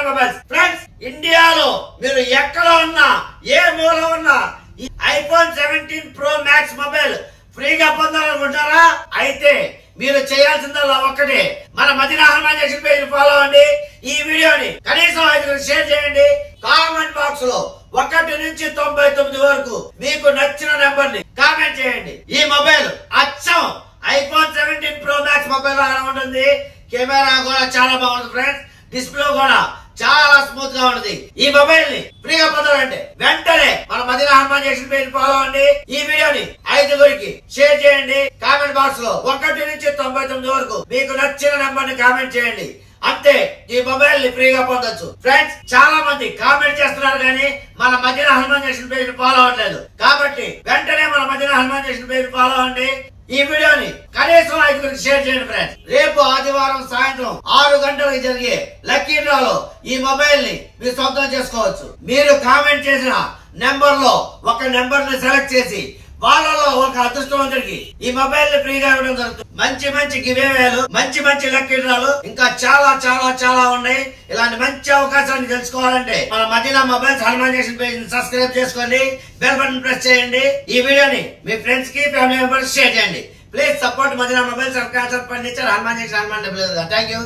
Mobiles. Friends, ఇండియాలో మీరు ఎక్కడ ఉన్నా ఏ మూల ఉన్నా ఈ ఐఫోన్ 17 Pro Max మొబైల్ ఫ్రీగా పొందాలనుకుంటారా? అయితే మీరు చేయాల్సిందల్లా ఒక్కటే, మన Madina Hanuman junction page follow అవ్వండి. ఈ వీడియోని కనీసం 5 షేర్ చేయండి. కామెంట్ బాక్స్ లో 1 నుంచి 99 వరకు మీకు నచ్చిన నెంబర్ ని కామెంట్ చేయండి. ఈ మొబైల్ అచ్చం ఐఫోన్ 17 Pro Max మొబైల్ లాగా ఉంటుంది. కెమెరా కూడా చాలా బాగుంది ఫ్రెండ్స్. డిస్ప్లే కూడా చాలా స్మూత్ గా ఉంటుంది. ఈ మొబైల్ ని ఫ్రీగా పొందాలంటే వెంటనే మన Madina Hanuman junction page follow అవ్వండి. ఈ వీడియోని 5 షేర్ చేయండి. కామెంట్ బాక్స్ లో 1 నుంచి 99 వరకు మీకు నచ్చిన నెంబర్ ని కామెంట్ చేయండి. అంతే, ఈ మొబైల్ ని ఫ్రీగా పొందొచ్చు. ఫ్రెండ్స్, చాలా మంది కామెంట్ చేస్తున్నారు కానీ మన Madina Hanuman junction page follow అవ్వట్లేదు. కాబట్టి వెంటనే మన Madina Hanuman junction page follow అవ్వండి. ఈ వీడియోని కనీసం 5 షేర్ చేయండి ఫ్రెండ్స్. రేపు ఆదివారం సాయంత్రం 6 గంటలకు జరిగే లక్కీ డ్రాలో ఈ మొబైల్ ని మీరు సొంతం చేసుకోవచ్చు. మీరు కామెంట్ చేసిన నెంబర్ లో ఒక నెంబర్ ని సెలెక్ట్ చేసి వాళ్ళలో ఒక అదృష్టవంతుడికి ఈ మొబైల్ ని ఫ్రీగా ఇవ్వడం జరుగుతుంది. మంచి గివేవేలు, మంచి లక్కీ డ్రాలు ఇంకా చాలా ఉన్నాయి. ఇలాంటి మంచి అవకాశాన్ని తెలుసుకోవాలంటే మన Madina mobiles Hanuman junction page ని సబ్స్క్రైబ్ చేసుకోండి, బెల్ బటన్ ప్రెస్ చేయండి. ఈ వీడియోని మీ ఫ్రెండ్స్ కి, ఫ్యామిలీ మెంబర్స్ షేర్ చేయండి. Please support Madina mobiles and cancer furniture Hanuman junction Hanuman. Thank you.